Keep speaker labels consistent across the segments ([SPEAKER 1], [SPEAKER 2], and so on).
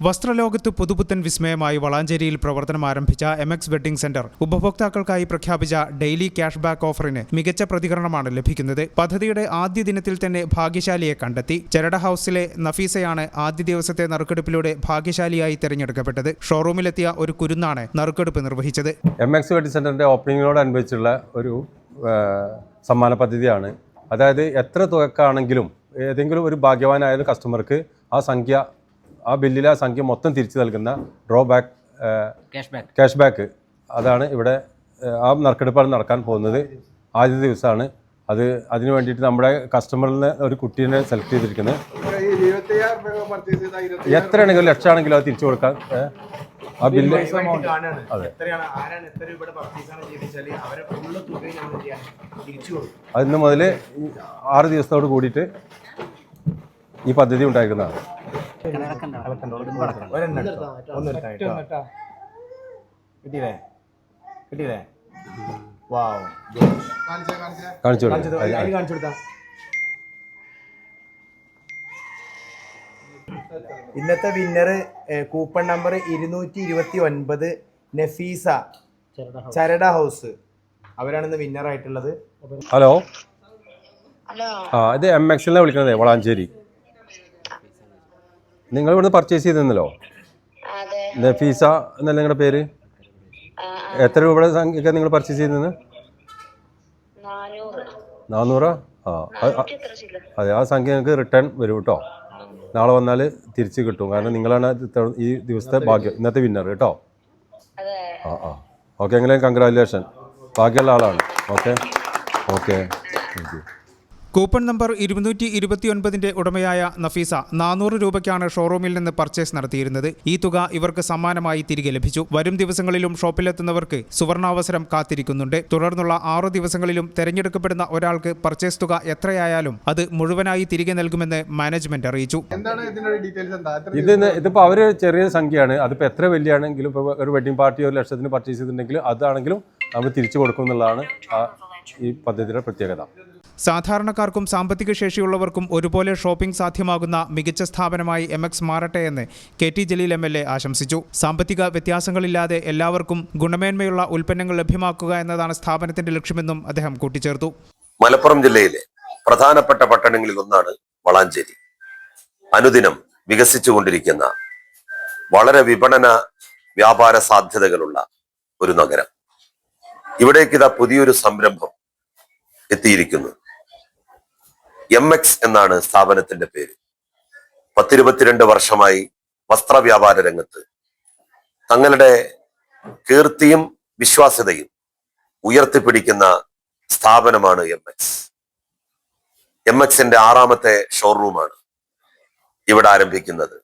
[SPEAKER 1] വസ്ത്രലോകത്ത് പുതുപുത്തൻ വിസ്മയമായി വളാഞ്ചേരിയിൽ പ്രവർത്തനം ആരംഭിച്ച MX വെഡ്ഡിംഗ് സെന്റർ ഉപഭോക്താക്കൾക്കായി പ്രഖ്യാപിച്ച ഡെയിലി ക്യാഷ് ബാക്ക് ഓഫറിന് മികച്ച പ്രതികരണമാണ് ലഭിക്കുന്നത്. പദ്ധതിയുടെ ആദ്യ ദിനത്തിൽ തന്നെ ഭാഗ്യശാലിയെ കണ്ടെത്തി. ചെരട ഹൌസിലെ നഫീസയാണ് ആദ്യ ദിവസത്തെ നറുക്കെടുപ്പിലൂടെ ഭാഗ്യശാലിയായി തിരഞ്ഞെടുക്കപ്പെട്ടത്. ഷോറൂമിലെത്തിയ ഒരു കുരുന്നാണ് നറുക്കെടുപ്പ് നിർവഹിച്ചത്.
[SPEAKER 2] MX വെഡ്ഡിംഗ് സെന്ററിന്റെ ഓപ്പണിങ്ങിനോടനുബന്ധിച്ചുള്ള ഒരു സമ്മാന പദ്ധതിയാണ്. അതായത് എത്ര തുകക്കാണെങ്കിലും ഏതെങ്കിലും ഒരു ഭാഗ്യവാനായ കസ്റ്റമർക്ക് ആ ബില്ലിലെ സംഖ്യ മൊത്തം തിരിച്ചു നൽകുന്ന ക്യാഷ് ബാക്ക് അതാണ് ഇവിടെ ആ നറുക്കെടുപ്പാണ് നടക്കാൻ പോകുന്നത്. ആദ്യ ദിവസമാണ് അത്. അതിന് വേണ്ടിയിട്ട് നമ്മുടെ കസ്റ്റമറിന് ഒരു കുട്ടീനെ സെലക്ട് ചെയ്തിരിക്കുന്നത്. എത്രയാണെങ്കിലും ലക്ഷമാണെങ്കിലും അത് തിരിച്ചു കൊടുക്കാൻ ആ ബില്ല് അതെ. അതിന് മുതൽ 6 ദിവസത്തോട് കൂടിയിട്ട് ഈ പദ്ധതി ഉണ്ടായിരിക്കുന്നതാണ്.
[SPEAKER 3] ഇന്നത്തെ winner coupon number 229 Nafeesa Charada house, അവരാണ് ഇന്ന് വിന്നർ ആയിട്ടുള്ളത്.
[SPEAKER 2] ഹലോ, ഇത് MX വിളിക്കുന്നത് വളാഞ്ചേരി. നിങ്ങൾ ഇവിടുന്ന് പർച്ചേസ് ചെയ്തെന്നല്ലോ, നഫീസ എന്നല്ല നിങ്ങളുടെ പേര്? എത്ര രൂപയുടെ സംഖ്യ നിങ്ങൾ പർച്ചേസ് ചെയ്തെന്ന്? 400. അതെ, ആ സംഖ്യ നിങ്ങൾക്ക് റിട്ടേൺ വരും കേട്ടോ. നാളെ വന്നാൽ തിരിച്ച് കിട്ടും. കാരണം നിങ്ങളാണ് ഈ ദിവസത്തെ ഭാഗ്യം, ഇന്നത്തെ വിന്നർ കേട്ടോ. ഓക്കെ, എങ്കിലും കൺഗ്രാജുലേഷൻ. ബാക്കിയുള്ള ആളാണ്. Okay, thank you.
[SPEAKER 1] Coupon number 229 ഉടമയായ നഫീസ 400 രൂപയ്ക്കാണ് ഷോറൂമിൽ നിന്ന് പർച്ചേസ് നടത്തിയിരുന്നത്. ഈ തുക ഇവർക്ക് സമ്മാനമായി തിരികെ ലഭിച്ചു. വരും ദിവസങ്ങളിലും ഷോപ്പിലെത്തുന്നവർക്ക് സുവർണാവസരം കാത്തിരിക്കുന്നുണ്ട്. തുടർന്നുള്ള 6 ദിവസങ്ങളിലും തെരഞ്ഞെടുക്കപ്പെടുന്ന ഒരാൾക്ക് പർച്ചേസ് തുക എത്രയായാലും അത് മുഴുവനായി തിരികെ നൽകുമെന്ന് മാനേജ്മെന്റ് അറിയിച്ചു.
[SPEAKER 2] ഇതിപ്പോൾ അവർ ചെറിയ സംഖ്യയാണ്. അതിപ്പോൾ എത്ര വലിയാണെങ്കിലും ഇപ്പോൾ ഒരു വെഡിങ് പാർട്ടി 1 ലക്ഷത്തിന് പർച്ചേസ് ചെയ്തിട്ടുണ്ടെങ്കിൽ അതാണെങ്കിലും നമ്മൾ തിരിച്ചു കൊടുക്കും എന്നുള്ളതാണ് ഈ പദ്ധതിയുടെ പ്രത്യേകത.
[SPEAKER 1] സാധാരണക്കാർക്കും സാമ്പത്തിക ശേഷിയുള്ളവർക്കും ഒരുപോലെ ഷോപ്പിംഗ് സാധ്യമാകുന്ന മികച്ച സ്ഥാപനമായി MX മാറട്ടെ എന്ന് KT ജലീൽ MLA ആശംസിച്ചു. സാമ്പത്തിക വ്യത്യാസങ്ങളില്ലാതെ എല്ലാവർക്കും ഗുണമേന്മയുള്ള ഉൽപ്പന്നങ്ങൾ ലഭ്യമാക്കുക എന്നതാണ് സ്ഥാപനത്തിന്റെ ലക്ഷ്യമെന്നും അദ്ദേഹം കൂട്ടിച്ചേർത്തു.
[SPEAKER 4] മലപ്പുറം ജില്ലയിലെ പ്രധാനപ്പെട്ട പട്ടണങ്ങളിൽ ഒന്നാണ് വളാഞ്ചേരി. അനുദിനം വികസിച്ചുകൊണ്ടിരിക്കുന്ന വളരെ വിപണന വ്യാപാര സാധ്യതകളുള്ള ഒരു നഗരം. ഇവിടേക്കിതാ പുതിയൊരു സംരംഭം എത്തിയിരിക്കുന്നു. MX എന്നാണ് സ്ഥാപനത്തിന്റെ പേര്. 10-22 വർഷമായി വസ്ത്രവ്യാപാര രംഗത്ത് തങ്ങളുടെ കീർത്തിയും വിശ്വാസ്യതയും ഉയർത്തിപ്പിടിക്കുന്ന സ്ഥാപനമാണ് MX. MXന്റെ 6ാമത്തെ ഷോറൂമാണ് ഇവിടെ ആരംഭിക്കുന്നത്.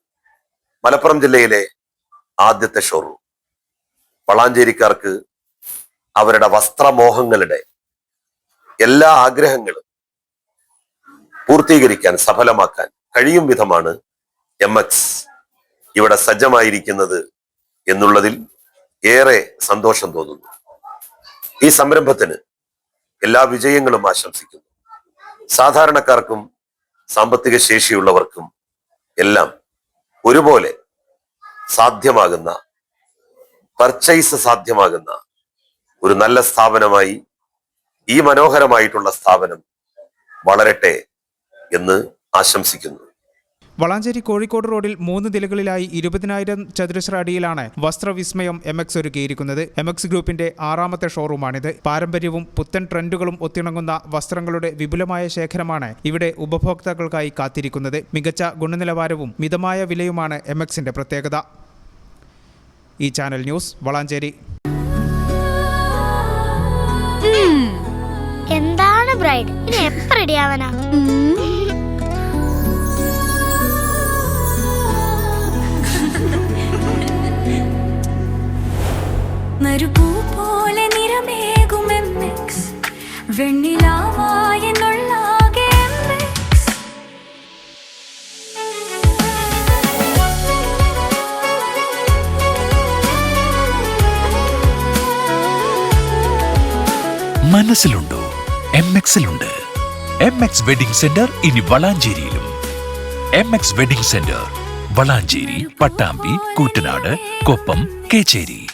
[SPEAKER 4] മലപ്പുറം ജില്ലയിലെ ആദ്യത്തെ ഷോറൂം. വളാഞ്ചേരിക്കാർക്ക് അവരുടെ വസ്ത്രമോഹങ്ങളുടെ എല്ലാ ആഗ്രഹങ്ങളും പൂർത്തീകരിക്കാൻ, സഫലമാക്കാൻ കഴിയും വിധമാണ് MX ഇവിടെ സജ്ജമായിരിക്കുന്നത് എന്നുള്ളതിൽ ഏറെ സന്തോഷം തോന്നുന്നു. ഈ സംരംഭത്തിന് എല്ലാ വിജയങ്ങളും ആശംസിക്കുന്നു. സാധാരണക്കാർക്കും സാമ്പത്തിക ശേഷിയുള്ളവർക്കും എല്ലാം ഒരുപോലെ സാധ്യമാകുന്ന, പർച്ചേസ് സാധ്യമാകുന്ന ഒരു നല്ല സ്ഥാപനമായി ഈ മനോഹരമായിട്ടുള്ള സ്ഥാപനം വളരട്ടെ എന്ന് ആശംസിക്കുന്നു.
[SPEAKER 1] വളാഞ്ചേരി കോഴിക്കോട് റോഡിൽ 3 നിലകളിലായി 20,000 ചതുരശ്ര അടിയിലാണ് വസ്ത്രവിസ്മയം MX ഒരുക്കിയിരിക്കുന്നത്. MX ഗ്രൂപ്പിന്റെ 6ാമത്തെ ഷോറൂമാണിത്. പാരമ്പര്യവും പുത്തൻ ട്രെൻഡുകളും ഒത്തിണങ്ങുന്ന വസ്ത്രങ്ങളുടെ വിപുലമായ ശേഖരമാണ് ഇവിടെ ഉപഭോക്താക്കൾക്കായി കാത്തിരിക്കുന്നത്. മികച്ച ഗുണനിലവാരവും മിതമായ വിലയുമാണ് MXന്റെ പ്രത്യേകത. ഈ ചാനൽ ന്യൂസ് വളാഞ്ചേരി.
[SPEAKER 5] എന്താണ് ബ്രൈഡ്, ഇനി എപ്പോ റെഡിയാവാനാ?
[SPEAKER 6] മരുപൂ പോലെ നിറമേകും MX, വെണ്ണിലാവായി എന്നുള്ളാകെ MX.
[SPEAKER 7] മനസ്സിലുണ്ടോ? MX-ലുണ്ട്. MX വെഡിംഗ് സെന്റർ ഇനി വളാഞ്ചേരിയിലും. MX wedding centre, Valanchery, Pattambi, Koottanad, Koppam, Kecheri.